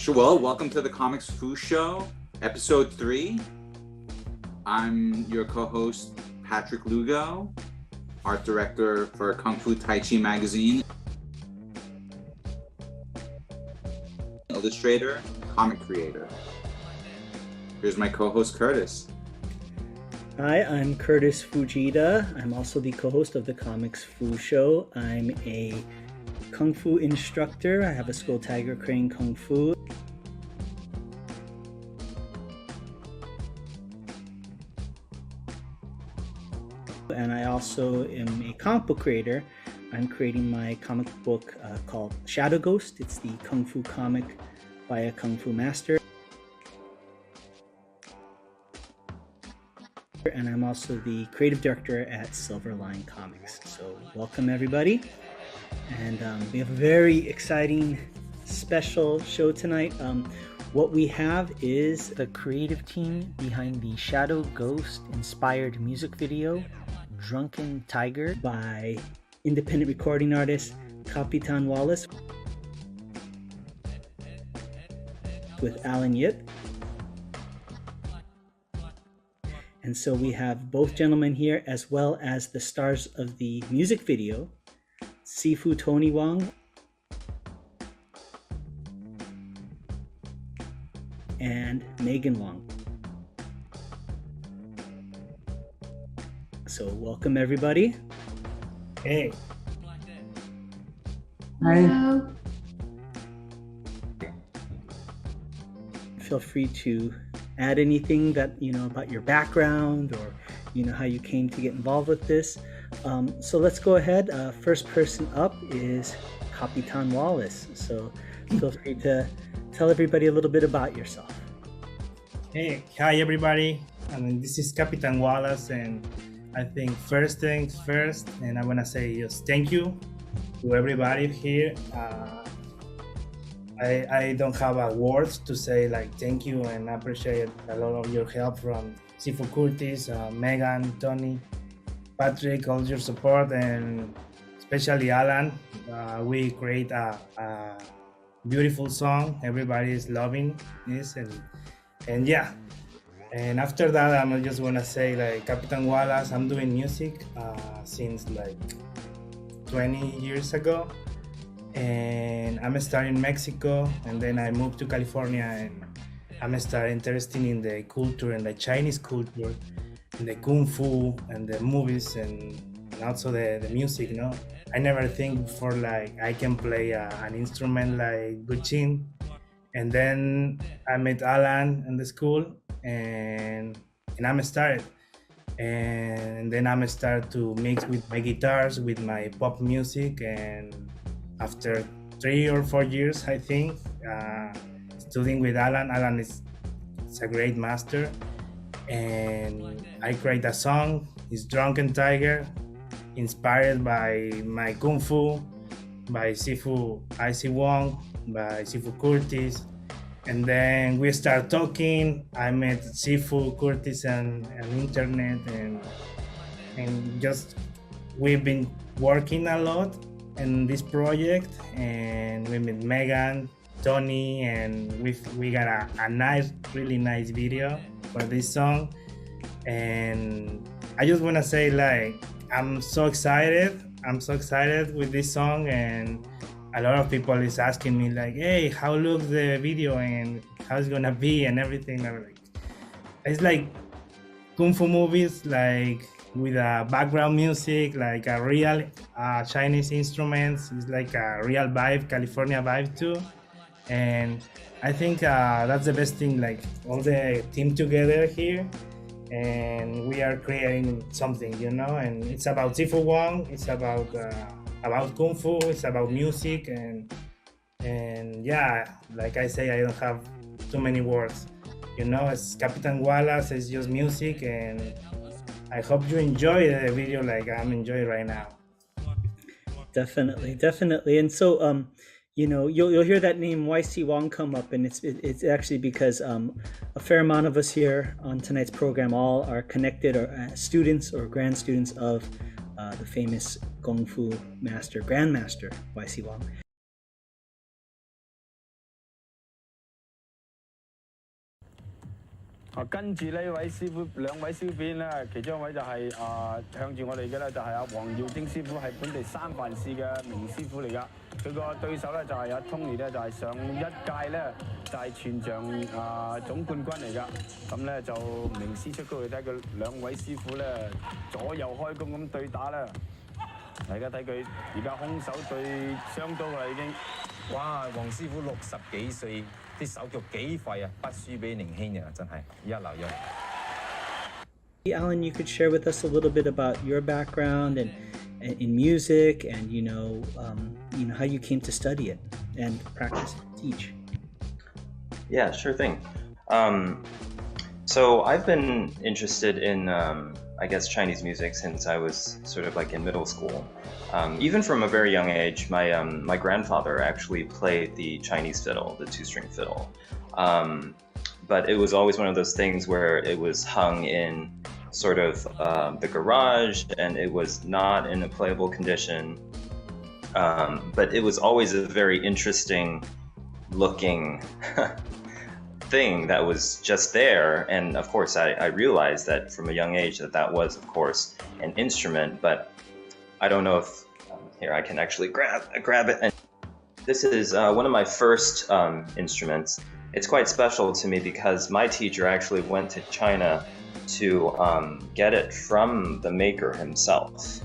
Well, welcome to the Comics Fu Show, episode 3. I'm your co-host, Patrick Lugo, art director for Kung Fu Tai Chi magazine, illustrator, comic creator. Here's my co-host, Kurtis. Hi, I'm Kurtis Fujita. I'm also the co-host of the Comics Fu Show. I'm a Kung Fu instructor. I have a school, Tiger Crane Kung Fu. And I also am a comic book creator. I'm creating my comic book called Shadow Ghost. It's the Kung Fu comic by a Kung Fu master. And I'm also the creative director at Silverline Comics. So welcome everybody. And we have a very exciting special show tonight. What we have is the creative team behind the Shadow Ghost inspired music video, Drunken Tiger, by independent recording artist Capitan Wallace with Alan Yip. And so we have both gentlemen here, as well as the stars of the music video, Sifu Wong and Megan Wong. So welcome everybody. Hey. Hello. Feel free to add anything that about your background or how you came to get involved with this. So let's go ahead. First person up is Capitan Wallace. So feel free to tell everybody a little bit about yourself. Hey, hi everybody. This is Capitan Wallace, and I think first things first, and I want to say just thank you to everybody here. I don't have words to say like thank you, and I appreciate a lot of your help from Sifu Kurtis, Megan, Tony, Patrick, all your support, and especially Alan. We create a beautiful song. Everybody is loving this, and yeah. And after that, I just want to say, like, Capitan Wallace, I'm doing music since like 20 years ago. And I'm starting in Mexico, and then I moved to California, and I'm starting interested in the culture and the Chinese culture, and the Kung Fu, and the movies, and also the music, I never think before, like, I can play an instrument like guqin. And then I met Alan in the school, and I'm started. And then I'm started to mix with my guitars, with my pop music, and after 3 or 4 years, I think, studying with Alan is a great master, and I create a song. It's Drunken Tiger, inspired by my Kung Fu, by Sifu Wong, by Sifu Kurtis. And then we start talking. I met Sifu Kurtis on internet, and just we've been working a lot in this project, and we met Megan, Tony, and we got a nice, really nice video for this song. And I just want to say, like, I'm so excited with this song, and a lot of people is asking me, like, hey, how looks the video and how it's gonna be and everything. I'm like, it's like Kung Fu movies, like with a background music, like a real Chinese instruments. It's like a real vibe, California vibe too. And I think that's the best thing, like all the team together here, and we are creating something, and it's about Sifu Wong, it's about Kung Fu, it's about music, and yeah, like I say, I don't have too many words. It's Capitan Wallace, it's just music, and I hope you enjoy the video like I'm enjoying right now. Definitely. And so, you'll hear that name YC Wong come up, and it's actually because a fair amount of us here on tonight's program all are connected or students or grand students of the famous Kung Fu master, Grandmaster YC Wong. 跟住呢位師傅，兩位師傅咧，其中一位就係向住我哋嘅咧，就係阿黃耀晶師傅，係本地三藩市嘅名師傅嚟噶。佢個對手咧就係阿 Tony 咧，就係上一屆咧就係全場總冠軍嚟噶。咁咧就名師出高去睇佢兩位師傅咧左右開弓咁對打啦。大家睇佢而家空手對雙刀啦已經。哇！黃師傅60幾歲，啲手腳幾快啊，不輸俾年輕人啊，真係一流一。Alan, you could share with us a little bit about your background and in music, and how you came to study it and practice and teach. Yeah, sure thing. So I've been interested in, I guess, Chinese music since I was sort of like in middle school. Even from a very young age, my grandfather actually played the Chinese fiddle, the two-string fiddle. But it was always one of those things where it was hung in sort of the garage, and it was not in a playable condition. But it was always a very interesting looking thing that was just there. And of course, I realized that from a young age that was, of course, an instrument. But I don't know if here I can actually grab it. And this is one of my first instruments. It's quite special to me because my teacher actually went to China to get it from the maker himself.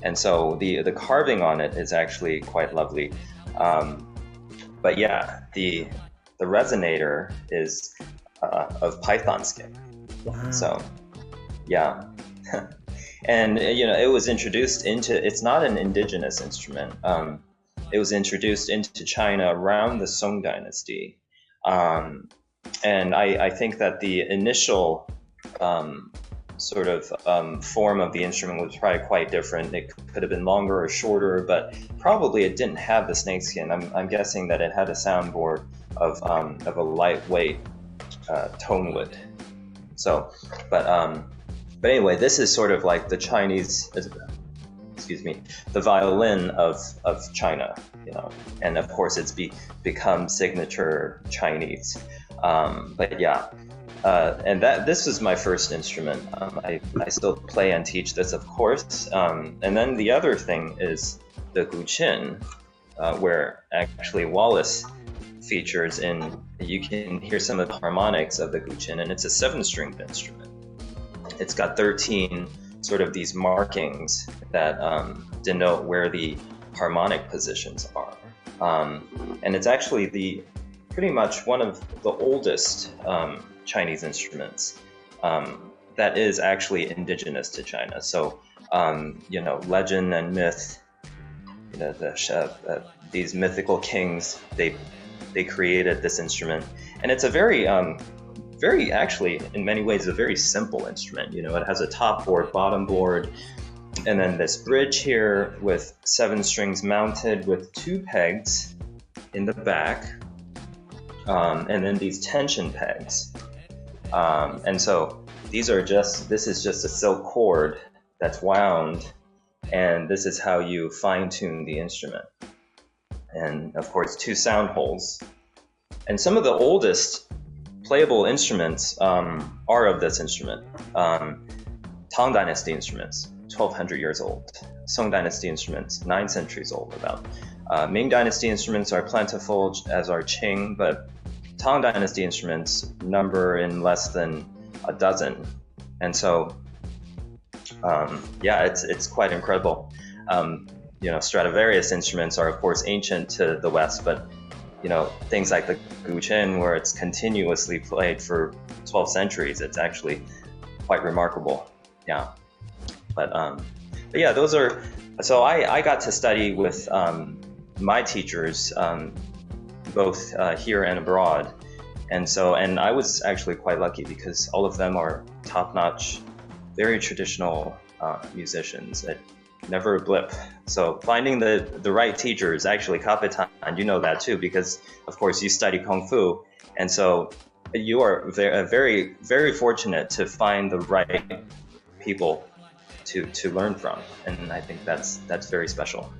And so the carving on it is actually quite lovely. But yeah, the resonator is of python skin. Wow. So yeah. And it was introduced into, it's not an indigenous instrument. It was introduced into China around the Song Dynasty. And I think that the initial sort of form of the instrument was probably quite different. It could have been longer or shorter, but probably it didn't have the snakeskin. I'm guessing that it had a soundboard of a lightweight tone wood. So, but anyway, this is sort of like the Chinese, the violin of China, and of course it's become signature Chinese. But yeah, and this was my first instrument. I still play and teach this, of course. And then the other thing is the guqin, where actually Wallace features in. You can hear some of the harmonics of the guqin, and it's a 7-stringed instrument. It's got 13 sort of these markings that denote where the harmonic positions are. And it's actually pretty much one of the oldest Chinese instruments that is actually indigenous to China. So, legend and myth, these mythical kings, they created this instrument. And it's a very actually, in many ways, a very simple instrument. It has a top board, bottom board, and then this bridge here with 7 strings mounted with 2 pegs in the back, and then these tension pegs. And so this is just a silk cord that's wound, and this is how you fine-tune the instrument. And of course, 2 sound holes. And some of the oldest playable instruments are of this instrument. Tong Dynasty instruments, 1200 years old. Song Dynasty instruments, 9 centuries old about. Ming Dynasty instruments are plentiful, as are Qing, but Tong Dynasty instruments number in less than a dozen. And so, it's quite incredible. Stradivarius instruments are, of course, ancient to the West, but things like the guqin, where it's continuously played for 12 centuries, it's actually quite remarkable. Yeah. But yeah, those are, so I got to study with my teachers, both here and abroad. And I was actually quite lucky because all of them are top-notch, very traditional musicians. Never a blip. So finding the right teacher is actually Capitan, and you know that too, because of course you study Kung Fu, and so you are very, very fortunate to find the right people to learn from, and I think that's very special.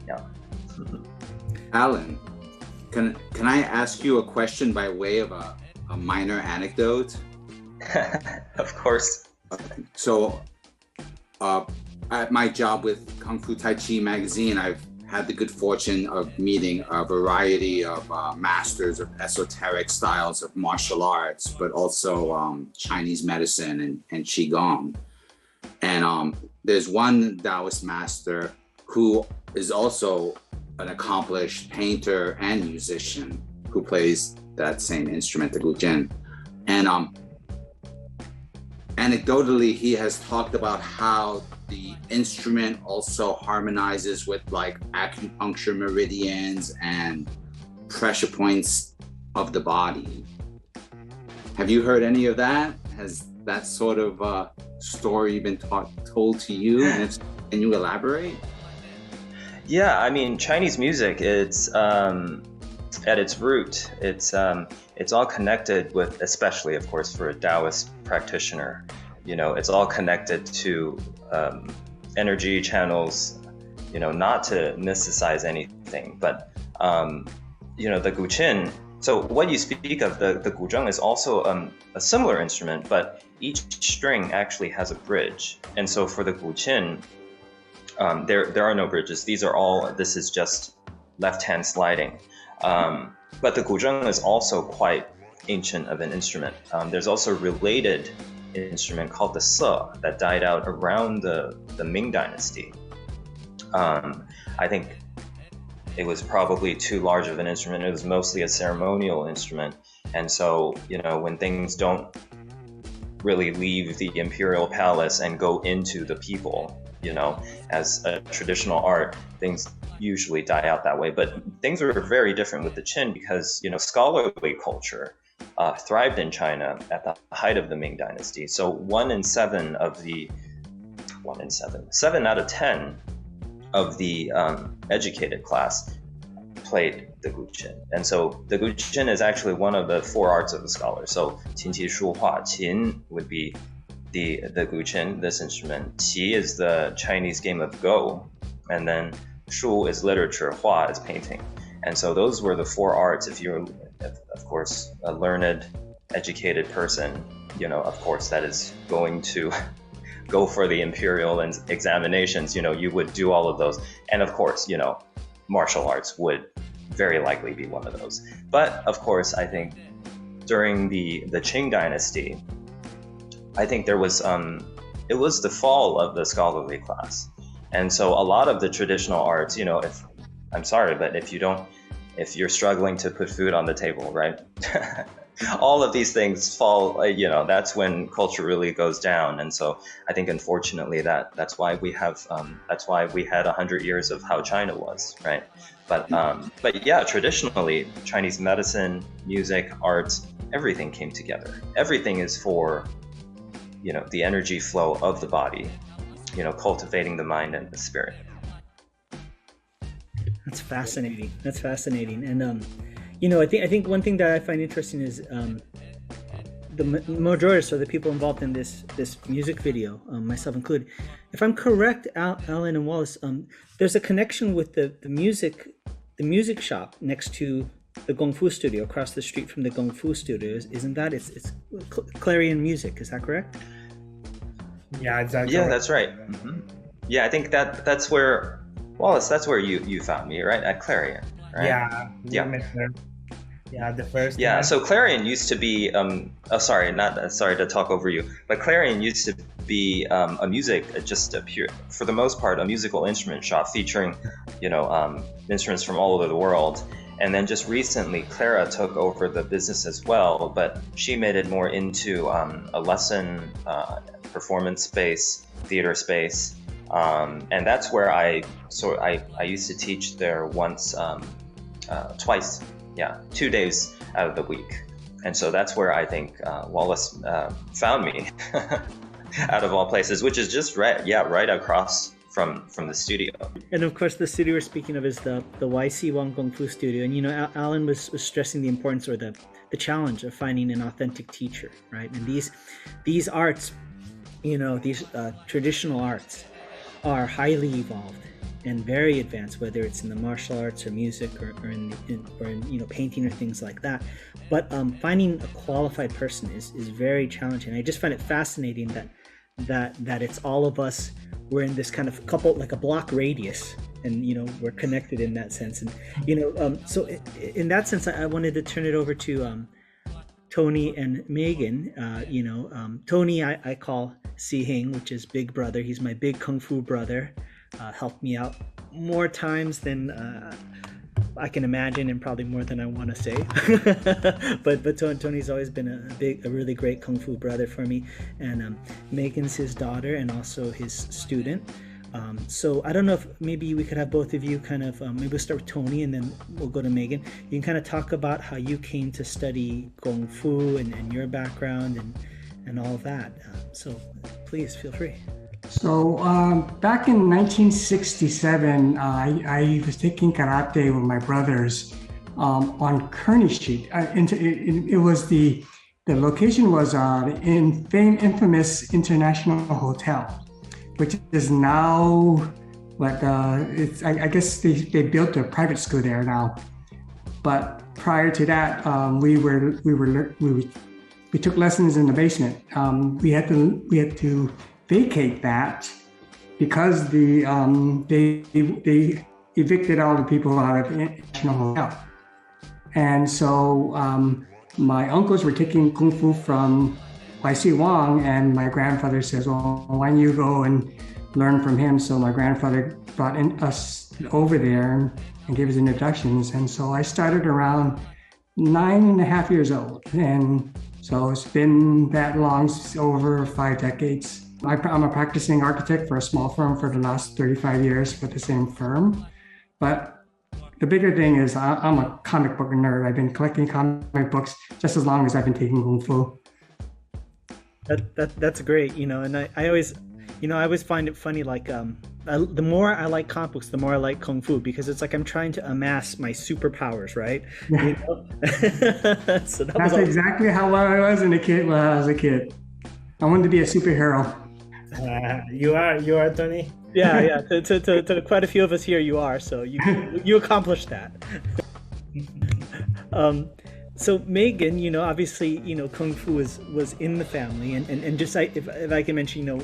Yeah. Alan, can I ask you a question by way of a minor anecdote? Of course. So, at my job with Kung Fu Tai Chi magazine, I've had the good fortune of meeting a variety of masters of esoteric styles of martial arts, but also Chinese medicine and Qigong. And there's one Taoist master who is also an accomplished painter and musician who plays that same instrument, the guzheng. And anecdotally, he has talked about how the instrument also harmonizes with like acupuncture meridians and pressure points of the body. Have you heard any of that? Has that sort of story been told to you? And can you elaborate? Yeah, I mean, Chinese music, it's at its root, it's all connected with, especially of course for a Taoist practitioner, you know, it's all connected to energy channels, you know, not to mysticize anything, but you know, the guzheng. So what you speak of, the guzheng is also a similar instrument, but each string actually has a bridge. And so for the guzheng, there are no bridges. This is just left-hand sliding. But the guzheng is also quite ancient of an instrument. There's also a related instrument called the se that died out around the Ming Dynasty. I think it was probably too large of an instrument. It was mostly a ceremonial instrument. And so, you know, when things don't really leave the imperial palace and go into the people, you know, as a traditional art, things usually die out that way. But things were very different with the Qin because, you know, scholarly culture thrived in China at the height of the Ming Dynasty. So 7 out of 10 of the educated class played the guzheng. And so the guzheng is actually one of the 4 arts of the scholar. So qin, qi, shu, hua. Qin would be the guzheng, this instrument. Qi is the Chinese game of Go, and then shu is literature, hua is painting. And so those were the 4 arts. If you're, of course, a learned, educated person, you know, of course, that is going to go for the imperial examinations, you know, you would do all of those. And of course, you know, martial arts would very likely be one of those. But of course, I think during the Qing Dynasty, I think there was, it was the fall of the scholarly class. And so a lot of the traditional arts, you know, I'm sorry, but if you're struggling to put food on the table, right? All of these things fall, you know, that's when culture really goes down. And so I think, unfortunately, that's why we had 100 years of how China was, right? But yeah, traditionally, Chinese medicine, music, arts, everything came together. Everything is for, you know, the energy flow of the body, you know, cultivating the mind and the spirit. That's fascinating. And you know, I think one thing that I find interesting is the majority, so the people involved in this music video, myself included. If I'm correct, Alan and Wallace, there's a connection with the music shop next to the Kung Fu studio, across the street from the Kung Fu studio. Isn't that? It's Clarion Music. Is that correct? Yeah, exactly. Yeah, that's right. Mm-hmm. Yeah, I think that's where, Wallace, that's where you found me, right? At Clarion, right? Yeah, the first. Yeah, so Clarion used to be, sorry to talk over you, but Clarion used to be a music, for the most part, a musical instrument shop featuring, you know, instruments from all over the world. And then just recently, Clara took over the business as well, but she made it more into a lesson, performance space, theater space. And that's where I used to teach there twice, 2 days out of the week. And so that's where I think Wallace found me, out of all places, which is just right across from the studio. And of course, the studio we're speaking of is the YC Wong Kung Fu studio. And you know, Alan was stressing the importance, or the challenge of finding an authentic teacher, right? And these arts, you know, these traditional arts are highly evolved, and very advanced, whether it's in the martial arts or music or in painting or things like that. But finding a qualified person is very challenging. I just find it fascinating that it's all of us. We're in this kind of couple, like a block radius, and we're connected in that sense. And so in that sense, I wanted to turn it over to Tony and Megan. Tony I call Si Hing, which is big brother. He's my big kung fu brother. Helped me out more times than I can imagine, and probably more than I want to say. but Tony's always been a really great kung fu brother for me, and Megan's his daughter and also his student. So I don't know if maybe we could have both of you kind of maybe we'll start with Tony and then we'll go to Megan. You can kind of talk about how you came to study kung fu and your background and all of that. So please feel free. So back in 1967, I was taking karate with my brothers on Kearney Street. It was the location was in infamous International Hotel, which is now like I guess they built a private school there now. But prior to that, we took lessons in the basement. We had to vacate that because they evicted all the people out of the International Hotel. And so my uncles were taking kung fu from YC Wong, and my grandfather says, well, why don't you go and learn from him? So my grandfather brought us over there and gave us introductions. And so I started around 9.5 years old. And so it's been that long, over 5 decades. I'm a practicing architect for a small firm for the last 35 years with the same firm. But the bigger thing is I'm a comic book nerd. I've been collecting comic books just as long as I've been taking kung fu. That's great, and I always find it funny, like the more I like comic books, the more I like kung fu, because it's like I'm trying to amass my superpowers, right? So that's exactly how I was when I was a kid. I wanted to be a superhero. You are Tony. Yeah. To quite a few of us here, you are. So you accomplished that. So Megan, obviously, kung fu was in the family, and just if I can mention,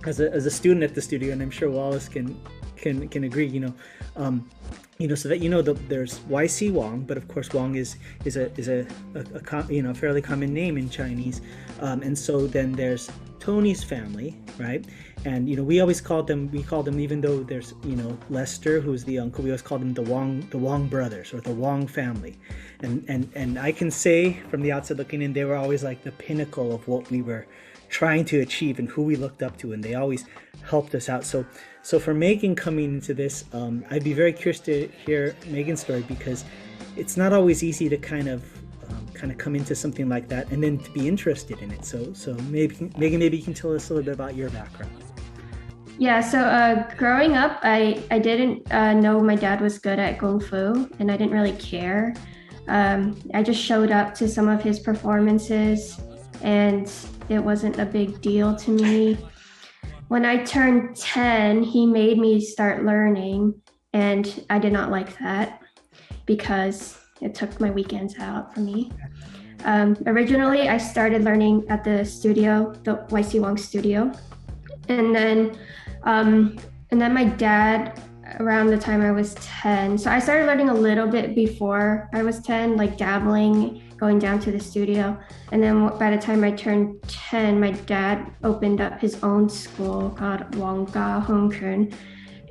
as a student at the studio, and I'm sure Wallace can agree, so that there's YC Wong, but of course Wong is a fairly common name in Chinese, and so then there's Tony's family, right? And we always call them, even though there's Lester, who's the uncle, we always call them the Wong brothers, or the Wong family, and I can say from the outside looking in, they were always like the pinnacle of what we were trying to achieve and who we looked up to, and they always helped us out. So for Megan coming into this, I'd be very curious to hear Megan's story, because it's not always easy to kind of come into something like that and then to be interested in it. So maybe Megan, maybe you can tell us a little bit about your background. Yeah, so growing up, I didn't know my dad was good at kung fu, and I didn't really care. I just showed up to some of his performances, and it wasn't a big deal to me. When I turned 10, he made me start learning, and I did not like that because it took my weekends out for me. Originally, I started learning at the studio, the YC Wong studio. And then my dad, around the time I was 10, so I started learning a little bit before I was 10, like dabbling, going down to the studio. And then by the time I turned 10, my dad opened up his own school called Wong Ga Hong Kun.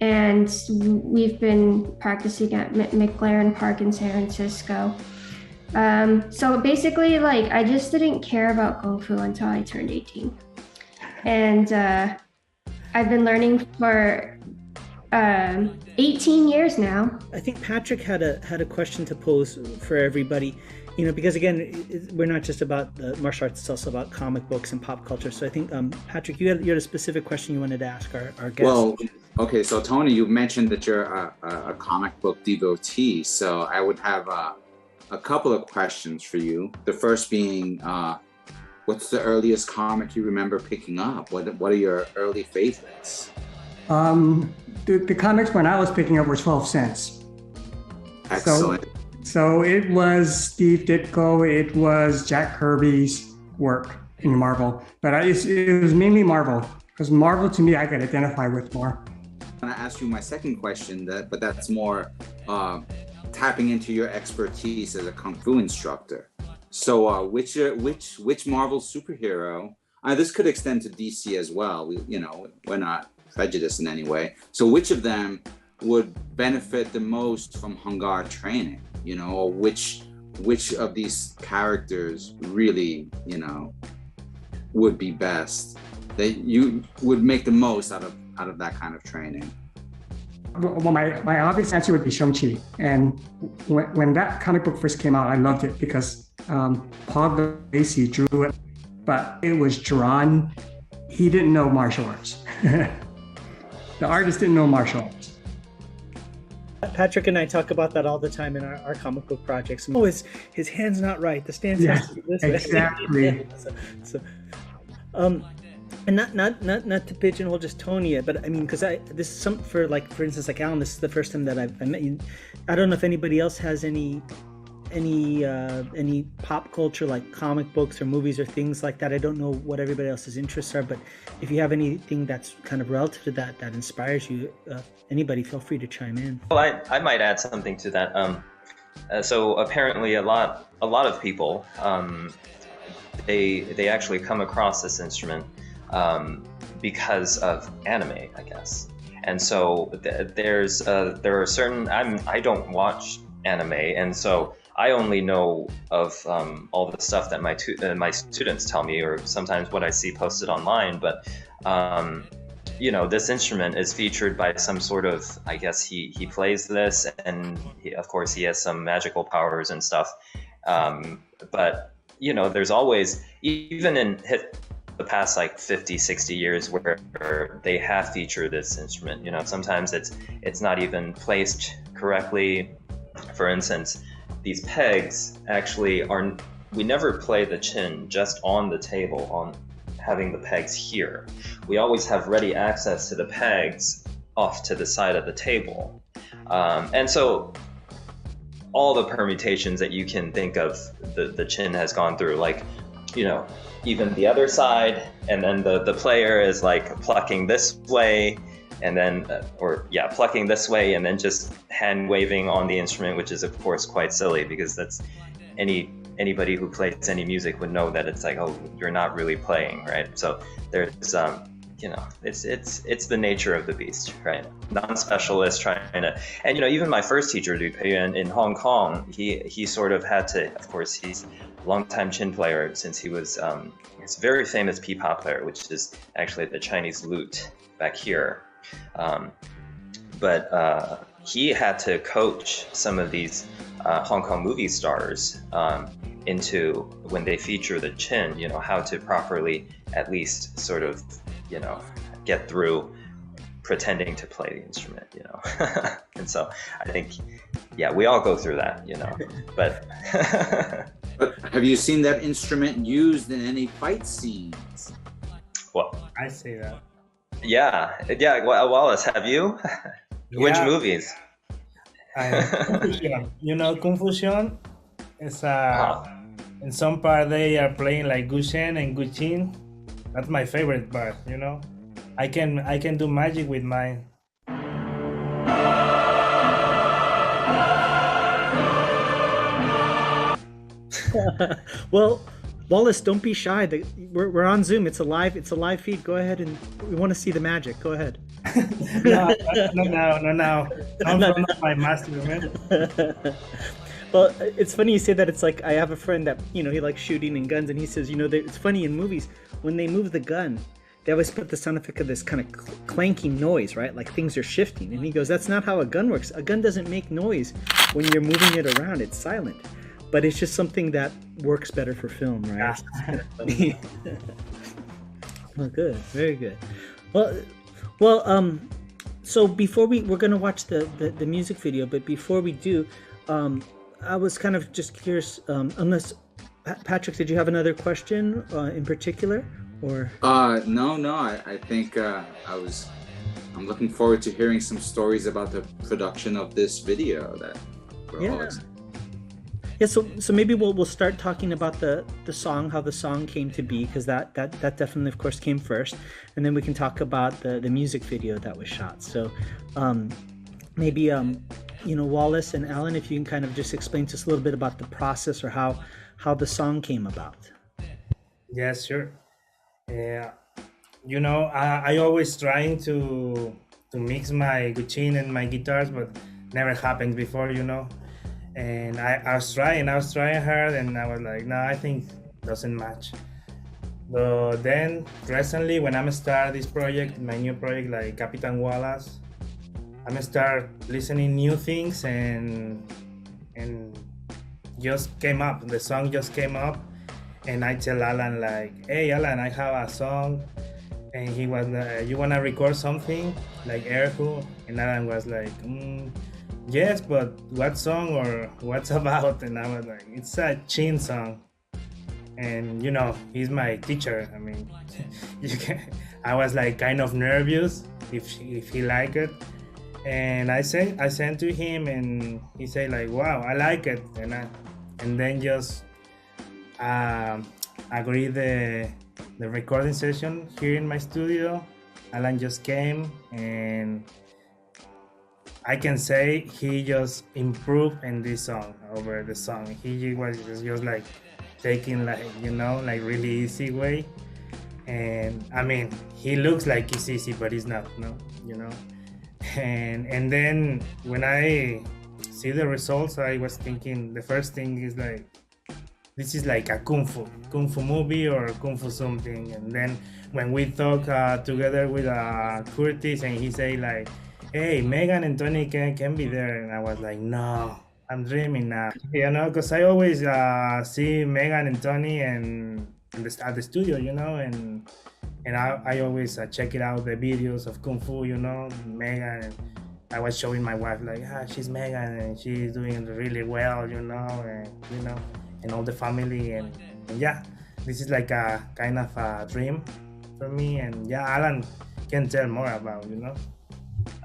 And we've been practicing at McLaren Park in San Francisco. So basically, like, I just didn't care about Kung Fu until I turned 18. And I've been learning for 18 years now. I think Patrick had a question to pose for everybody, because again, we're not just about the martial arts, it's also about comic books and pop culture. So I think, Patrick, you had a specific question you wanted to ask our guest. Well, okay, so Tony, you mentioned that you're a comic book devotee, so I would have a couple of questions for you. The first being, what's the earliest comic you remember picking up? What are your early favorites? The comics when I was picking up were 12 cents. Excellent. So it was Steve Ditko, it was Jack Kirby's work in Marvel, but it was mainly Marvel, because Marvel to me I could identify with more. I'm gonna ask you my second question, but that's more tapping into your expertise as a kung fu instructor. So which Marvel superhero? This could extend to DC as well. We're not prejudiced in any way. So which of them would benefit the most from Hung Gar training? Or which of these characters really, would be best, that you would make the most out of that kind of training? Well, my obvious answer would be Shang-Chi. And when that comic book first came out, I loved it because Paul Lacey drew it, but it was drawn. He didn't know martial arts. The artist didn't know martial arts. Patrick and I talk about that all the time in our comic book projects. Oh, his hand's not right. The stance has to be this way. Exactly. And not to pigeonhole just Tony, but I mean, because this is some for instance, like Alan, this is the first time that I met you. I don't know if anybody else has any pop culture like comic books or movies or things like that. I don't know what everybody else's interests are, but if you have anything that's kind of relative to that inspires you, anybody, feel free to chime in. Well, I might add something to that. So apparently a lot of people they actually come across this instrument because of anime, I guess. And so there are certain, I don't watch anime, and so I only know of all the stuff that my students tell me, or sometimes what I see posted online. But this instrument is featured by some sort of, I guess he plays this, and of course he has some magical powers and stuff. But there's always, even in the past 50, 60 years, where they have featured this instrument. Sometimes it's not even placed correctly. For instance, these pegs actually we never play the chin just on the table, on having the pegs here. We always have ready access to the pegs off to the side of the table. And so all the permutations that you can think of, the chin has gone through, even the other side, and then the player is plucking this way, and then plucking this way, and then just hand waving on the instrument, which is of course quite silly, because that's anybody who plays any music would know that it's you're not really playing, right? So there's it's the nature of the beast, right? Non-specialist trying to, and even my first teacher, Liu Peiyuan, in Hong Kong, he sort of had to, of course, he's a longtime chin player since he was he's a very famous pipa player, which is actually the Chinese lute back here. But he had to coach some of these Hong Kong movie stars into, when they feature the chin, how to properly at least sort of, get through pretending to play the instrument, And so I think, we all go through that, but. But have you seen that instrument used in any fight scenes? Well, I see that. Yeah. Wallace, have you? Which movies? Confusion is in some part they are playing like Gushen and Guqin. That's my favorite part. I can do magic with mine. Well, Wallace, don't be shy. We're on Zoom. It's a live feed. Go ahead, and we want to see the magic. Go ahead. No. I'm from my master, man. Well, it's funny you say that. It's I have a friend that he likes shooting and guns, and he says it's funny in movies when they move the gun, they always put the sound effect of this kind of clanking noise, right? Like things are shifting. And he goes, that's not how a gun works. A gun doesn't make noise when you're moving it around. It's silent. But it's just something that works better for film, right? Yeah. Well, good. Very good. Well, so before we're going to watch the music video, but before we do, I was kind of just curious, unless, Patrick, did you have another question in particular? Or no, I think I was I'm looking forward to hearing some stories about the production of this video that we're all excited. Yeah, so maybe we'll start talking about the song, how the song came to be, because that definitely, of course, came first, and then we can talk about the music video that was shot. So maybe Wallace and Alan, if you can kind of just explain to us a little bit about the process or how the song came about. Yes, sure. I always trying to mix my guitar and my guitars, but never happened before, And I was trying hard, and I was like, no, I think doesn't match. But then recently, when I'm start this project, my new project, like Capitan Wallace, I'm start listening new things, and just came up. The song just came up, and I tell Alan like, hey Alan, I have a song, and he was, you wanna record something like Erhu? And Alan was like, yes, but what song or what's about? And I was like, it's a chin song. And he's my teacher. I mean, I was like kind of nervous if he liked it. And I sent to him, and he said like, wow, I like it. And then just agreed the recording session here in my studio. Alan just came, and I can say he just improved in this song over the song. He was just like taking like really easy way, and I mean he looks like it's easy, but it's not, And then when I see the results, I was thinking the first thing is like, this is like a kung fu movie or kung fu something. And then when we talk together with Kurtis, and he say like, hey, Megan and Tony can be there, and I was like, no, I'm dreaming now, because I always see Megan and Tony and at the studio, and I always check it out, the videos of Kung Fu, Megan, and I was showing my wife like, she's Megan and she's doing really well, and all the family, and yeah, this is like a kind of a dream for me. And yeah, Alan can tell more about,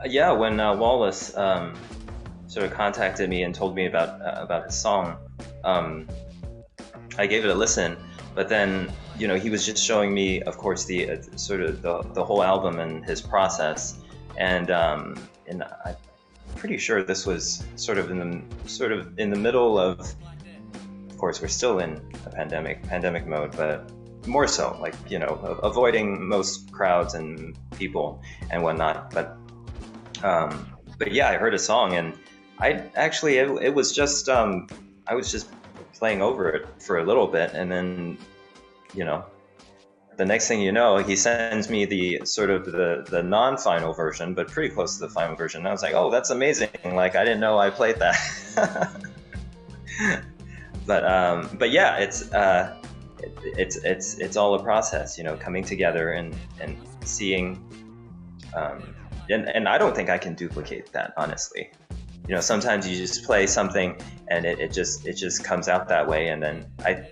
Yeah, when Wallace sort of contacted me and told me about his song, I gave it a listen. But then, he was just showing me, of course, the sort of the whole album and his process, and I'm pretty sure this was sort of in the middle of course, we're still in a pandemic mode, but more so, like avoiding most crowds and people and whatnot. But yeah, I heard a song, and I actually it was just I was just playing over it for a little bit, and then the next thing you know, he sends me the sort of the non-final version, but pretty close to the final version. And I was like, oh, that's amazing! Like, I didn't know I played that. But yeah, it's all a process, coming together and seeing, and I don't think I can duplicate that, honestly. Sometimes you just play something and it just comes out that way, and then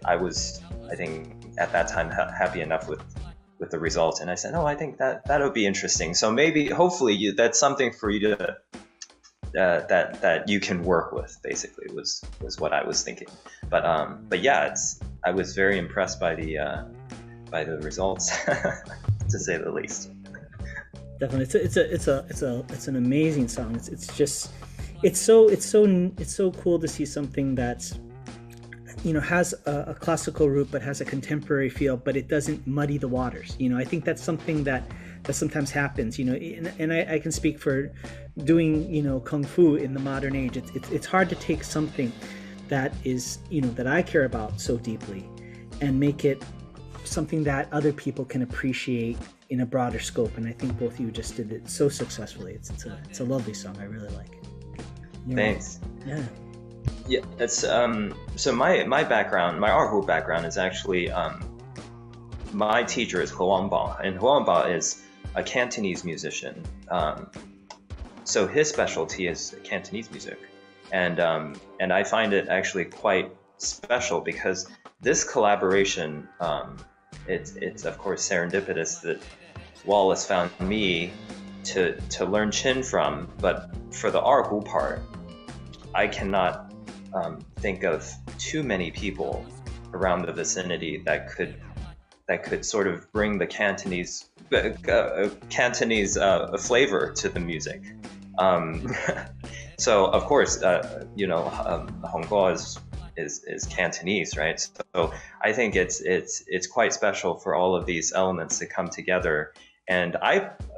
I was, I think at that time, happy enough with the result, and I said, oh, I think that'll be interesting. So maybe, hopefully, that's something for you to that you can work with. Basically, was what I was thinking. But yeah, I was very impressed by the results, to say the least. Definitely, it's an amazing song. It's so cool to see something that's has a classical root but has a contemporary feel, but it doesn't muddy the waters. I think that's something that sometimes happens. And I can speak for doing kung fu in the modern age. It's hard to take something that is that I care about so deeply and make it something that other people can appreciate in a broader scope. And I think both of you just did it so successfully. It's a lovely song. I really like it. Thanks. Yeah. Yeah, it's so my background, my art background is actually my teacher is Huangba, and Huangba is a Cantonese musician. So his specialty is Cantonese music, and I find it actually quite special because this collaboration, it's of course serendipitous that Wallace found me to learn Chin from. But for the Erhu part, I cannot think of too many people around the vicinity that could sort of bring the Cantonese flavor to the music. So of course, Hongguo is Cantonese, right? So I think it's quite special for all of these elements to come together. And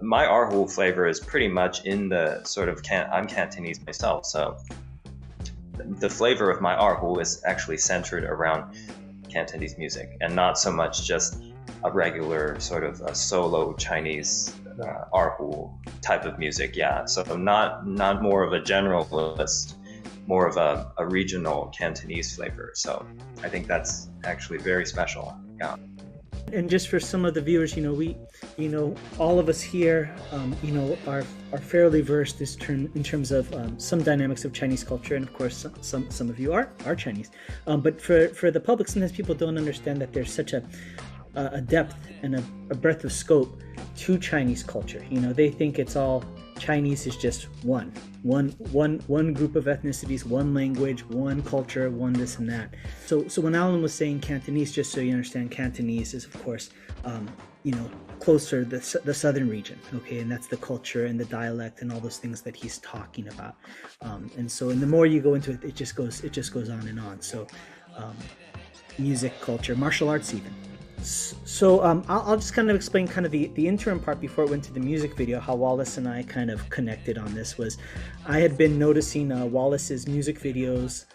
my Erhu flavor is pretty much in the sort of I'm Cantonese myself, so the flavor of my Erhu is actually centered around Cantonese music and not so much just a regular sort of a solo Chinese Erhu type of music. Yeah, so not more of a generalist, more of a regional Cantonese flavor. So I think that's actually very special. Yeah. And just for some of the viewers, all of us here, are fairly versed in terms of some dynamics of Chinese culture, and of course, some of you are Chinese. But for the public, sometimes people don't understand that there's such a depth and a breadth of scope to Chinese culture. They think it's all Chinese is just one group of ethnicities, one language, one culture, one this and that. So when Alan was saying Cantonese, just so you understand, Cantonese is of course, closer the southern region, okay, and that's the culture and the dialect and all those things that he's talking about. And the more you go into it, it just goes on and on. So music, culture, martial arts even. So I'll just kind of explain kind of the interim part before it went to the music video. How Wallace and I kind of connected on this was I had been noticing Wallace's music videos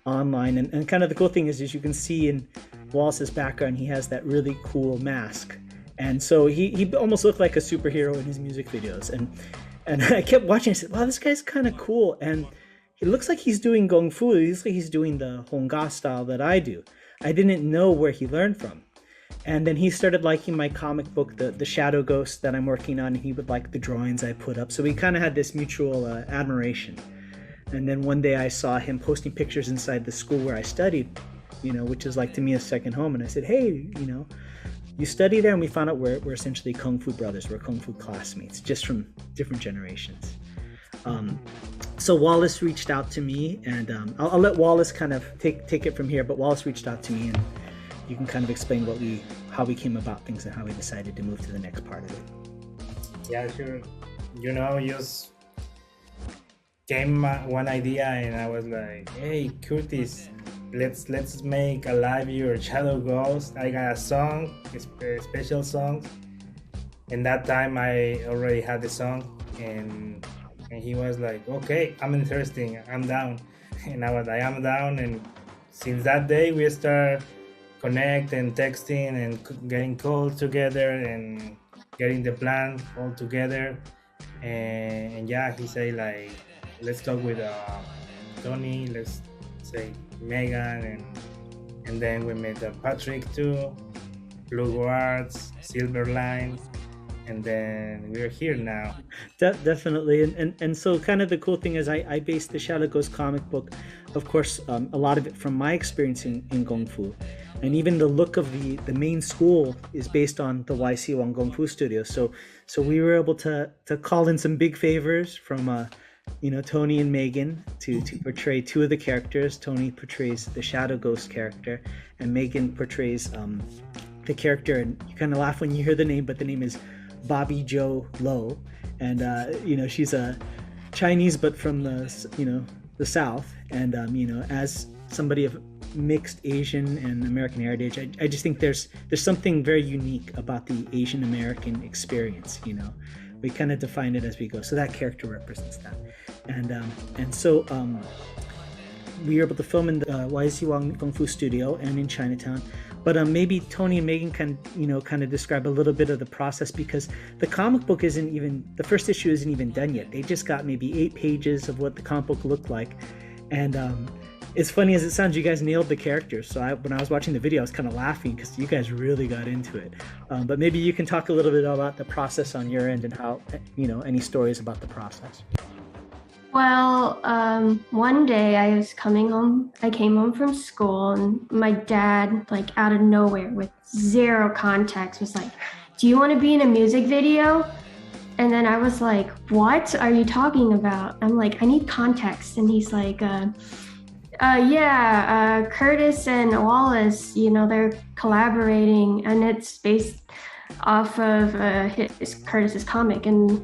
online, and kind of the cool thing is you can see in Wallace's background he has that really cool mask, and so he almost looked like a superhero in his music videos, and I kept watching. I said, wow, this guy's kind of cool, and he looks like he's doing Kung Fu. He looks like he's doing the Hongga style that I do. I didn't know where he learned from. And then he started liking my comic book, the Shadow Ghost that I'm working on. He would like the drawings I put up. So we kind of had this mutual admiration. And then one day I saw him posting pictures inside the school where I studied, which is like to me a second home. And I said, hey, you study there? And we found out we're essentially Kung Fu brothers. We're Kung Fu classmates, just from different generations. So Wallace reached out to me, and I'll let Wallace kind of take it from here. But Wallace reached out to me, and you can kind of explain how we came about things and how we decided to move to the next part of it. Yeah, sure. Just came one idea, and I was like, "Hey, Curtis, let's make a live your Shadow Ghost. I got a song, a special song." And that time I already had the song, and he was like, "Okay, I'm interested. I'm down." And I was like, "I'm down." And since that day, we start connect and texting and getting calls together and getting the plan all together. And yeah, he said like, let's talk with Tony, let's say Megan, and then we met Patrick too, Lugo Arts, Silverline, and then we're here now. Definitely. And so kind of the cool thing is I based the Shadow Ghost comic book, of course, a lot of it from my experience in Kung Fu. And even the look of the main school is based on the YC Wong Kung Fu studio. So we were able to call in some big favors from Tony and Megan to portray two of the characters. Tony portrays the Shadow Ghost character, and Megan portrays the character. And you kind of laugh when you hear the name, but the name is Bobby Jo Lo, and she's a Chinese but from the South, and as somebody of mixed Asian and American heritage, I just think there's something very unique about the Asian American experience. We kind of define it as we go, so that character represents that, and so we were able to film in the YC Wong Kung Fu studio and in Chinatown. But maybe Tony and Megan can kind of describe a little bit of the process, because the comic book the first issue isn't even done yet. They just got maybe 8 pages of what the comic book looked like, and as funny as it sounds, you guys nailed the characters. So when I was watching the video, I was kind of laughing because you guys really got into it. But maybe you can talk a little bit about the process on your end and how, any stories about the process. Well, one day I came home from school, and my dad, like out of nowhere with zero context, was like, "Do you want to be in a music video?" and then I was like, what are you talking about? I'm like, I need context. And he's like, Kurtis and Wallace, they're collaborating, and it's based off of Kurtis's comic. And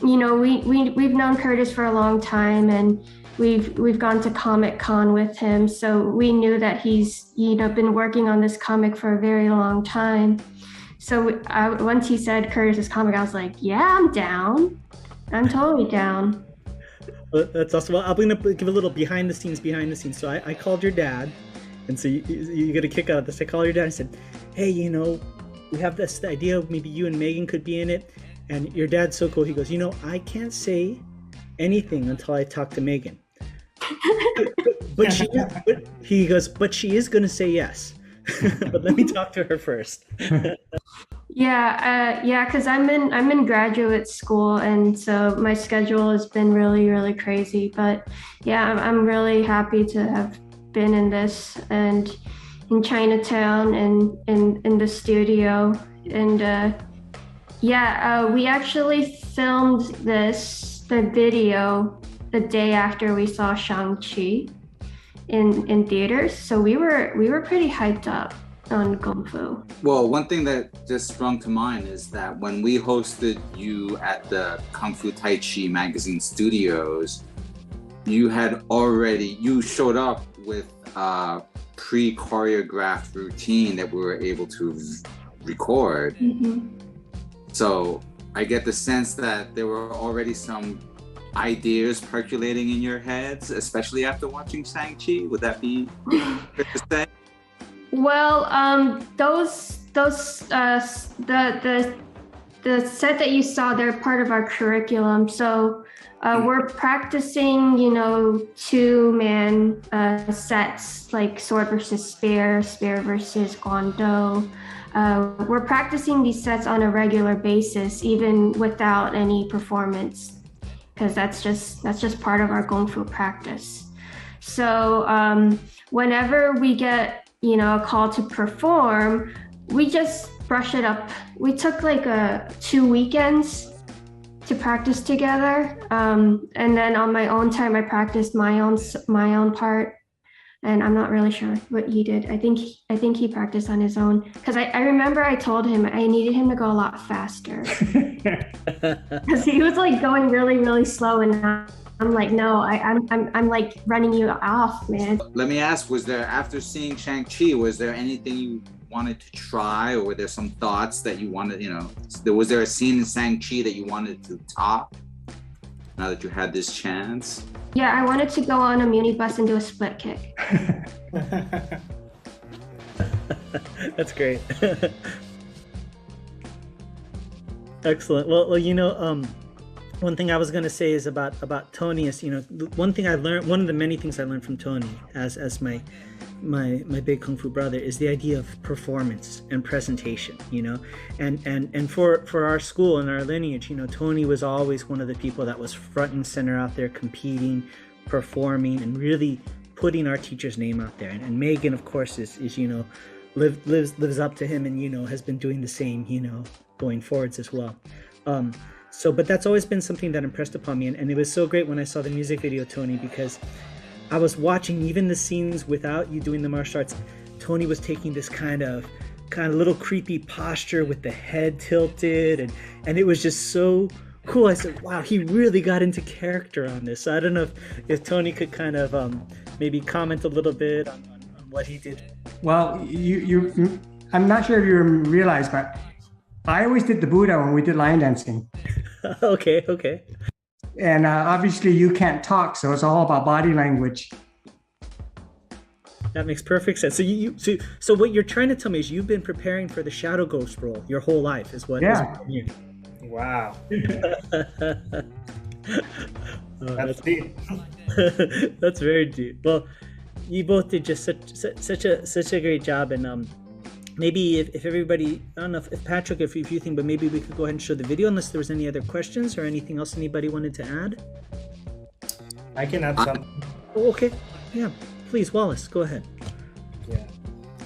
we've known Kurtis for a long time, and we've gone to Comic-Con with him, so we knew that he's been working on this comic for a very long time. So once he said Kurtis's comic, I was like, yeah, I'm down. I'm totally down. Well, that's awesome. Well, I'm going to give a little behind the scenes. So I called your dad, and so you get a kick out of this. I called your dad and said, hey, we have this idea, maybe you and Megan could be in it. And your dad's so cool. He goes, I can't say anything until I talk to Megan. but he goes, but she is going to say yes. But let me talk to her first. Because I'm in graduate school, and so my schedule has been really, really crazy. But yeah, I'm really happy to have been in this and in Chinatown and in the studio. And we actually filmed the video the day after we saw Shang-Chi in theaters, so we were pretty hyped up on Kung Fu. Well, one thing that just sprung to mind is that when we hosted you at the Kung Fu Tai Chi magazine studios, you showed up with a pre-choreographed routine that we were able to record. Mm-hmm. So I get the sense that there were already some ideas percolating in your heads, especially after watching Shang-Chi. Would that be fair to say? Well, the set that you saw, they're part of our curriculum. So we're practicing, 2-man sets, like sword versus spear versus guando. We're practicing these sets on a regular basis, even without any performance, because that's just part of our Kung Fu practice. So whenever we get a call to perform, we just brush it up. We took like 2 weekends to practice together, and then on my own time I practiced my own part. And I'm not really sure what he did. I think he practiced on his own, because I remember I told him I needed him to go a lot faster, because he was like going really, really slow, and I'm like, no, I'm like running you off, man. Let me ask, after seeing Shang-Chi, was there anything you wanted to try, or were there some thoughts that you wanted, was there a scene in Shang-Chi that you wanted to top now that you had this chance? Yeah, I wanted to go on a minibus and do a split kick. That's great. Excellent. Well, one thing I was going to say is about Tony is, one thing I learned, one of the many things I learned from Tony as my big Kung Fu brother, is the idea of performance and presentation, and for our school and our lineage, Tony was always one of the people that was front and center out there competing, performing, and really putting our teacher's name out there. And Megan, of course, is lives up to him, and has been doing the same, going forwards as well. But that's always been something that impressed upon me, and it was so great when I saw the music video, Tony, because I was watching even the scenes without you doing the martial arts. Tony was taking this kind of little creepy posture with the head tilted, and it was just so cool. I said, wow, he really got into character on this. So I don't know if Tony could kind of maybe comment a little bit on what he did. Well, I'm not sure if you realize, but I always did the Buddha when we did line dancing. Okay. And obviously you can't talk, so it's all about body language. That makes perfect sense. So what you're trying to tell me is you've been preparing for the Shadow Ghost role your whole life, is what? Yeah. Wow. That's deep. That's very deep. Well, you both did just such a great job, and maybe if everybody, I don't know if Patrick, if you think, but maybe we could go ahead and show the video, unless there was any other questions or anything else anybody wanted to add. I can add some. Oh, okay. Yeah. Please, Wallace, go ahead. Yeah.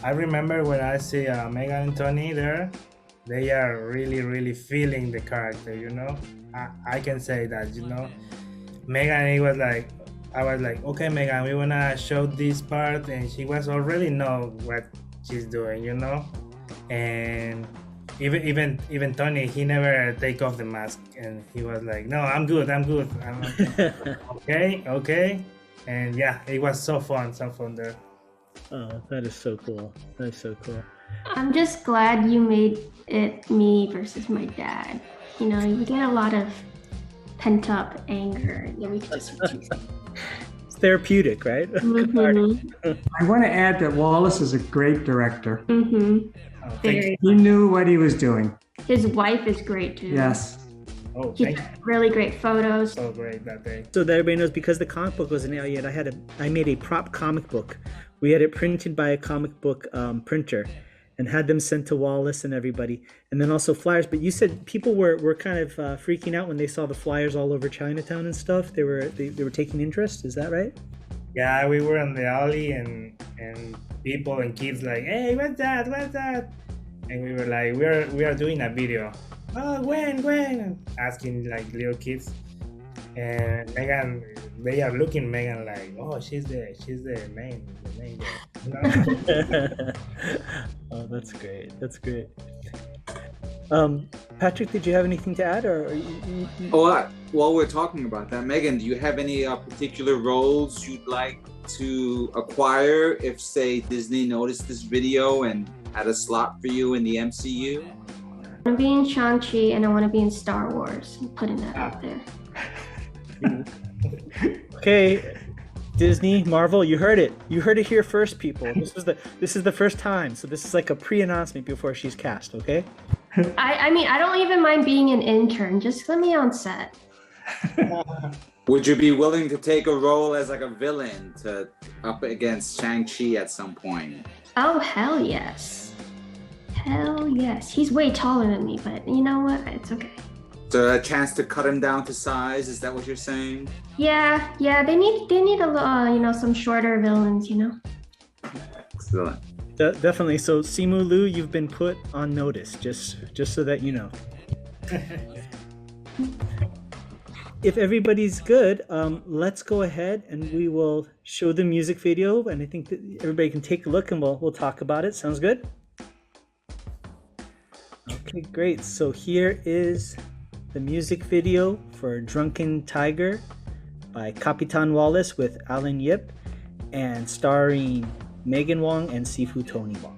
I remember when I see Megan and Tony there, they are really, really feeling the character, you know. I can say that, you know. Megan, it was like, I was like, okay, Megan, we wanna show this part, and she was already know what she's doing, you know. And even Tony, he never take off the mask, and he was like, no, I'm good. I'm like, okay. And yeah, it was so fun there. Oh, that is so cool. That is so cool. I'm just glad you made it me versus my dad. You know, you get a lot of pent up anger that we could just reduce. It's therapeutic, right? Mm-hmm. I want to add that Wallace is a great director. Mm-hmm. He knew what he was doing. His wife is great too. Yes. Oh, He took really great photos. so great that day. So that everybody knows, because the comic book wasn't out yet, I made a prop comic book. We had it printed by a comic book printer, and had them sent to Wallace and everybody, and then also flyers. But you said people were kind of freaking out when they saw the flyers all over Chinatown and stuff. They were taking interest. Is that right? Yeah, we were in the alley, and people and kids like, hey, what's that? And we were like, we are doing a video. Oh, Gwen, asking like little kids. And Megan, they are looking Megan like, oh, she's the main girl. You know? Oh, that's great. Patrick, did you have anything to add, or? While we're talking about that, Megan, do you have any particular roles you'd like to acquire if, say, Disney noticed this video and had a slot for you in the MCU? I want to be in Shang-Chi, and I want to be in Star Wars. I'm putting that out there. Okay, Disney, Marvel, you heard it. You heard it here first, people. This is the first time, so this is like a pre-announcement before she's cast. Okay. I mean, I don't even mind being an intern. Just let me on set. Would you be willing to take a role as like a villain to up against Shang-Chi at some point? Oh, hell yes. Hell yes. He's way taller than me, but you know what? It's okay. So a chance to cut him down to size, is that what you're saying? Yeah, they need a little, some shorter villains, you know. Excellent. Definitely. So Simu Liu, you've been put on notice, just so that you know. If everybody's good, let's go ahead and we will show the music video, and I think that everybody can take a look, and we'll talk about it. Sounds good? Okay, great. So here is the music video for Drunken Tiger by Capitan Wallace with Alan Yip, and starring Megan Wong and Sifu Tony Wong.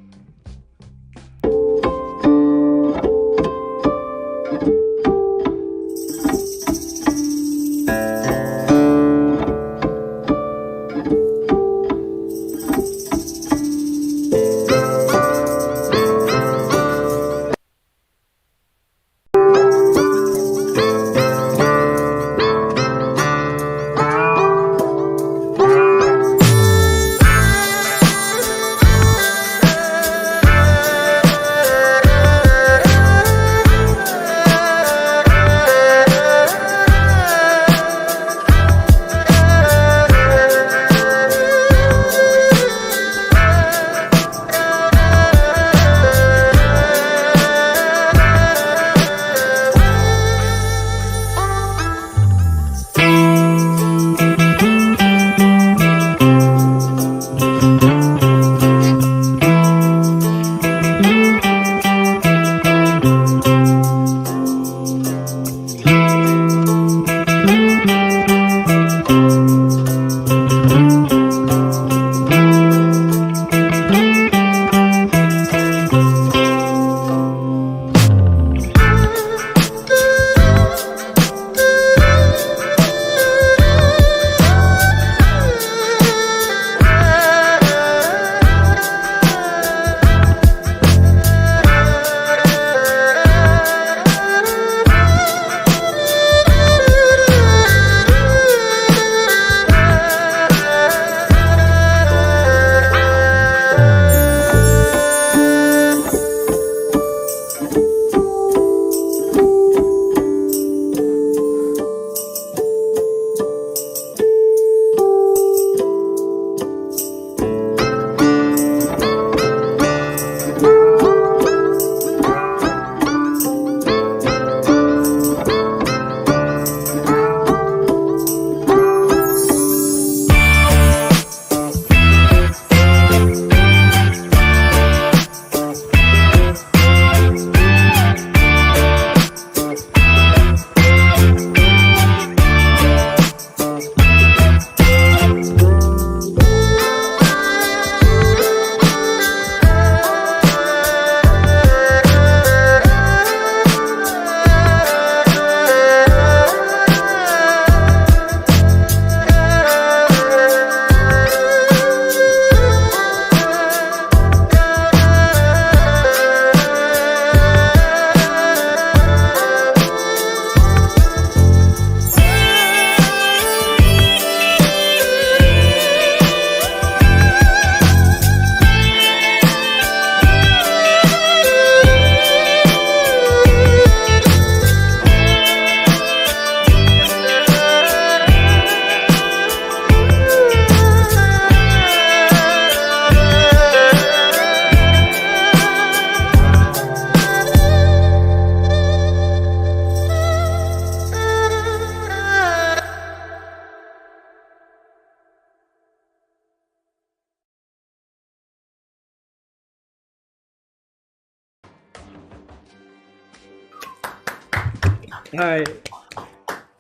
All right.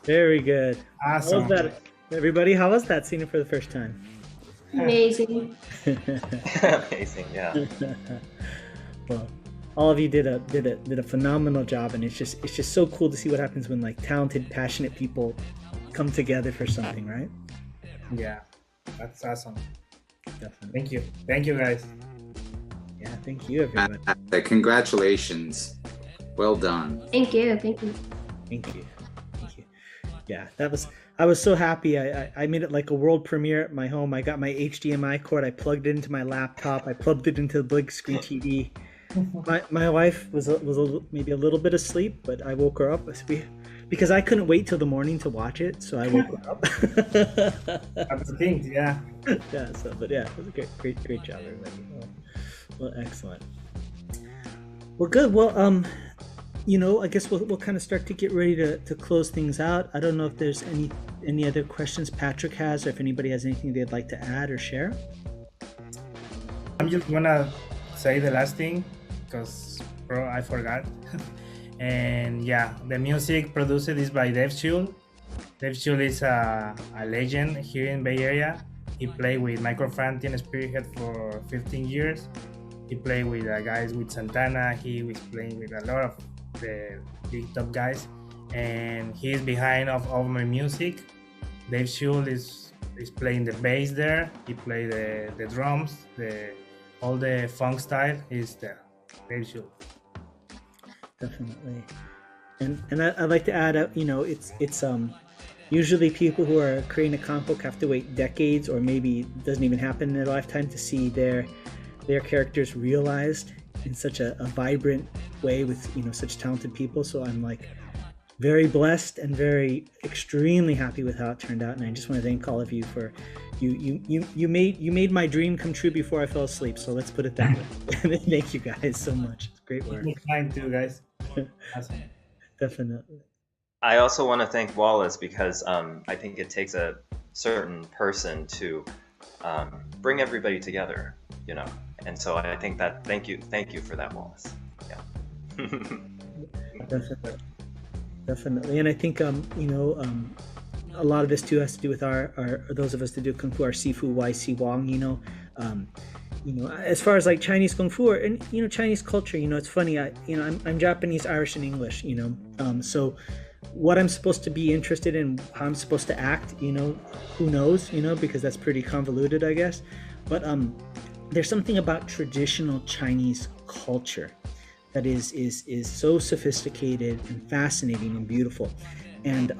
Very good. Awesome. How was that, everybody? How was that seeing it for the first time? Amazing. Amazing, yeah. Well, all of you did a phenomenal job, and it's just so cool to see what happens when like talented, passionate people come together for something, right? Yeah, that's awesome. Definitely. Thank you guys. Yeah, thank you, everybody. Fantastic. Congratulations. Well done. Thank you. Thank you. Yeah, I was so happy. I made it like a world premiere at my home. I got my HDMI cord. I plugged it into my laptop. I plugged it into the big screen TV. My wife was maybe a little bit asleep, but I woke her up because I couldn't wait till the morning to watch it. So I woke her up. That's the thing, yeah. Yeah. So, but yeah, it was a great job, everybody. Well, excellent. Well, good. Well, I guess we'll kind of start to get ready to close things out. I don't know if there's any other questions Patrick has, or if anybody has anything they'd like to add or share. I'm just gonna say the last thing because I forgot. And yeah, the music produced is by Dave Schul. Dave Schul is a legend here in Bay Area. He played with Michael Franti and Spirit for 15 years. He played with guys with Santana. He was playing with a lot of the big top guys, and he's behind of all my music. Dave Schul is playing the bass there. He played the drums, all the funk style is there. Dave Schul. Definitely. And I'd like to add up, it's usually people who are creating a comic book have to wait decades, or maybe it doesn't even happen in their lifetime, to see their characters realized in such a vibrant way with such talented people. So I'm like very blessed and very extremely happy with how it turned out, and I just want to thank all of you for you made my dream come true before I fell asleep. So let's put it that way. Thank you guys so much. It's great work. Mine too, guys. Awesome. Definitely. I also want to thank Wallace because I think it takes a certain person to bring everybody together, and so I think that thank you for that, Wallace. Yeah. Definitely. And I think a lot of this too has to do with our those of us that do Kung Fu, our Sifu YC Wong, as far as like Chinese Kung Fu and Chinese culture, it's funny. I'm Japanese, Irish, and English. So what I'm supposed to be interested in, how I'm supposed to act, who knows? Because that's pretty convoluted, I guess. But there's something about traditional Chinese culture that is so sophisticated and fascinating and beautiful, and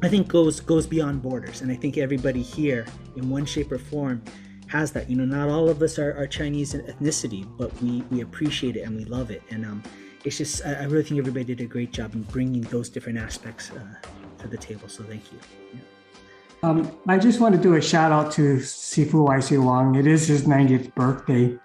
I think goes beyond borders. And I think everybody here, in one shape or form, has that. Not all of us are Chinese in ethnicity, but we appreciate it and we love it. And it's just, I really think everybody did a great job in bringing those different aspects to the table. So thank you. Yeah. I just want to do a shout out to Sifu YC Wong. It is his 90th birthday.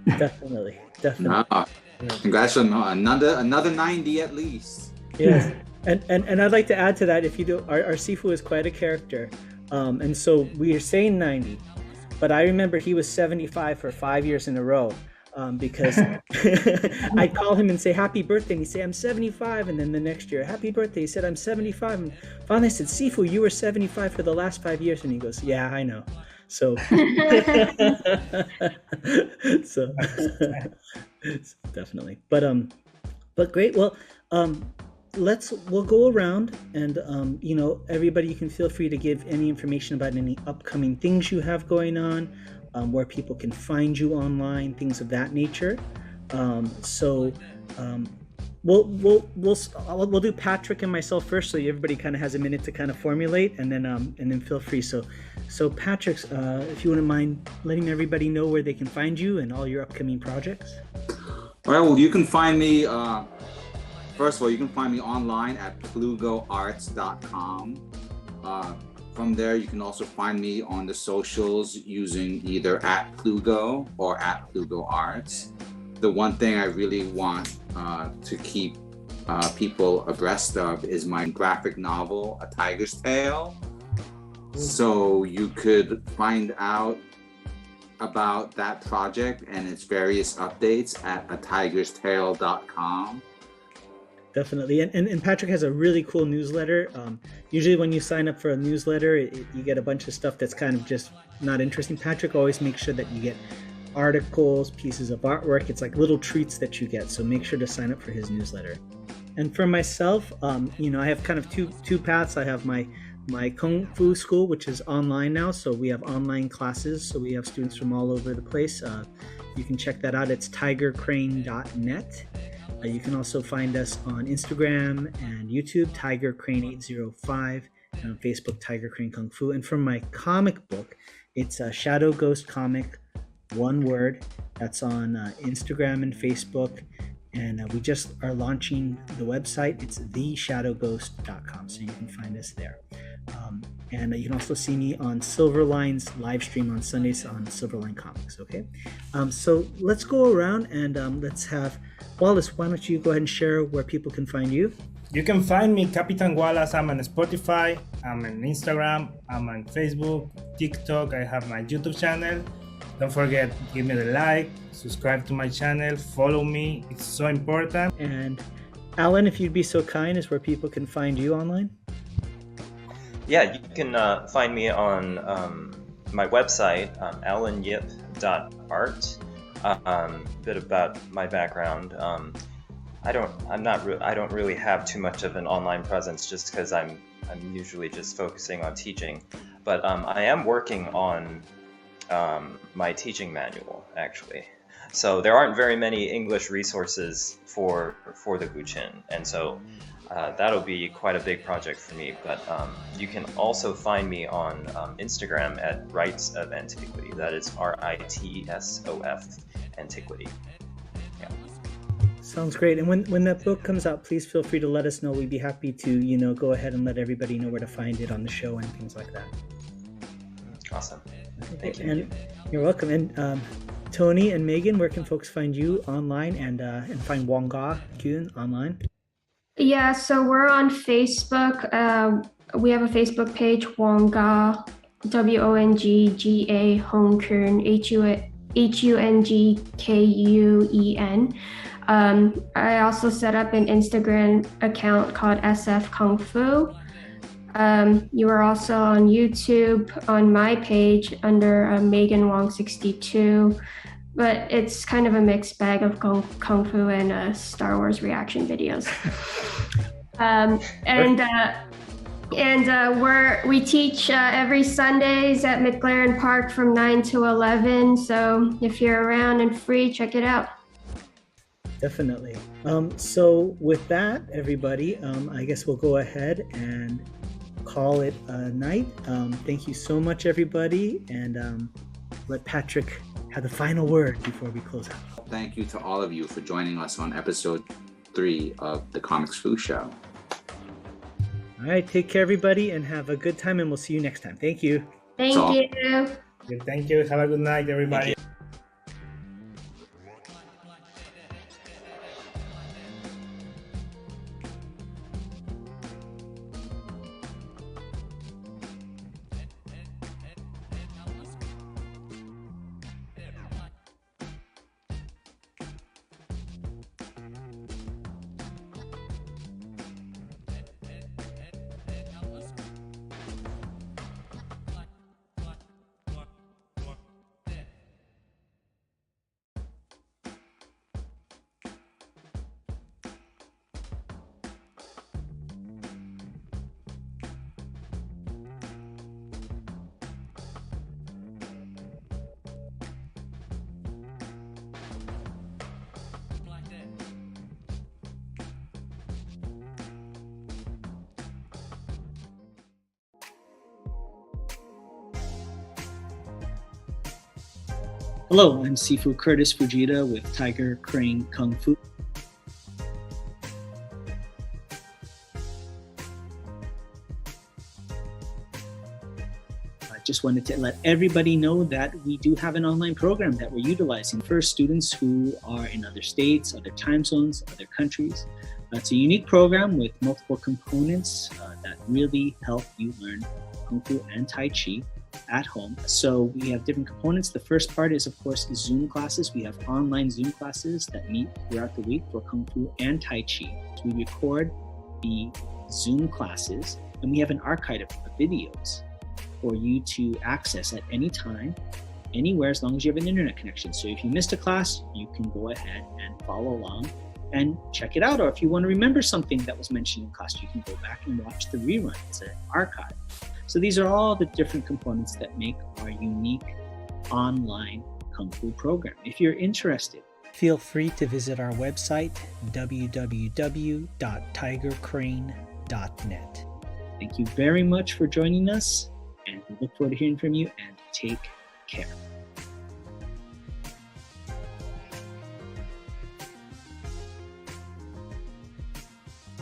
Definitely. Congratulations on another 90 at least. Yes. And I'd like to add to that, if you do, our Sifu is quite a character. And so we are saying 90, but I remember he was 75 for 5 years in a row. Because I'd call him and say happy birthday, and he'd say I'm 75, and then the next year happy birthday, he said I'm 75, and finally I said, Sifu, you were 75 for the last 5 years, and he goes, yeah, I know. So so definitely, but great. Well, we'll go around, and everybody, you can feel free to give any information about any upcoming things you have going on, where people can find you online, things of that nature. We'll do Patrick and myself first, so everybody kind of has a minute to kind of formulate, and then feel free. So Patrick, if you wouldn't mind letting everybody know where they can find you and all your upcoming projects. All right. Well, you can find me. First of all, you can find me online at plugoarts.com. From there, you can also find me on the socials using either @Plugo or @PlugoArts. The one thing I really want to keep people abreast of is my graphic novel, A Tiger's Tale. So you could find out about that project and its various updates at atigerstale.com. Definitely. And Patrick has a really cool newsletter. Usually when you sign up for a newsletter, you get a bunch of stuff that's kind of just not interesting. Patrick always makes sure that you get articles, pieces of artwork. It's like little treats that you get. So make sure to sign up for his newsletter. And for myself, I have kind of two paths. I have my Kung Fu school, which is online now. So we have online classes. So we have students from all over the place. You can check that out. It's tigercrane.net. You can also find us on Instagram and YouTube, TigerCrane805, and on Facebook, Tiger Crane Kung Fu. And from my comic book, it's a Shadow Ghost comic, one word. That's on Instagram and Facebook. And we just are launching the website. It's theshadowghost.com, so you can find us there. And you can also see me on Silverline's live stream on Sundays on Silverline Comics, okay? So let's go around and let's have Wallace, why don't you go ahead and share where people can find you? You can find me, Capitan Wallace. I'm on Spotify, I'm on Instagram, I'm on Facebook, TikTok. I have my YouTube channel. Don't forget, give me the like, subscribe to my channel, follow me. It's so important. And Alan, if you'd be so kind, is where people can find you online? Yeah, you can find me on my website, alanyip.art. Bit about my background. I don't really have too much of an online presence just because I'm usually just focusing on teaching. But I am working on my teaching manual, actually. So there aren't very many English resources for the Guqin, and so that'll be quite a big project for me. But you can also find me on Instagram at Rites of Antiquity. That is RITSOF Antiquity. Yeah. Sounds great. And when that book comes out, please feel free to let us know. We'd be happy to, go ahead and let everybody know where to find it on the show and things like that. Awesome. Thank you. And you're welcome. And Tony and Megan, where can folks find you online and find Wong Kyun online? Yeah, so we're on Facebook. We have a Facebook page, Wonga, WONGGA, Hongkun, HUNGKUEN. I also set up an Instagram account called SF Kung Fu. You are also on YouTube on my page under Megan Wong 62, but it's kind of a mixed bag of Kung Fu and Star Wars reaction videos. We teach every Sundays at McLaren Park from 9 to 11. So if you're around and free, check it out. Definitely. So with that, everybody, I guess we'll go ahead and call it a night. Thank you so much, everybody, and let Patrick have the final word before we close out. Thank you to all of you for joining us on episode 3 of the Comics Fu Show. All right, take care, everybody, and have a good time, and we'll see you next time. Thank you. Thank you. Thank you. Have a good night, everybody. Hello, I'm Sifu Kurtis Fujita with Tiger Crane Kung Fu. I just wanted to let everybody know that we do have an online program that we're utilizing for students who are in other states, other time zones, other countries. It's a unique program with multiple components that really help you learn Kung Fu and Tai Chi at home. So we have different components. The first part is, of course, Zoom classes. We have online Zoom classes that meet throughout the week for Kung Fu and Tai Chi. So we record the Zoom classes, and we have an archive of videos for you to access at any time, anywhere, as long as you have an internet connection. So if you missed a class, you can go ahead and follow along and check it out. Or if you want to remember something that was mentioned in class, you can go back and watch the rerun. It's an archive. So these are all the different components that make our unique online Kung Fu program. If you're interested, feel free to visit our website, www.tigercrane.net. Thank you very much for joining us, and we look forward to hearing from you, and take care.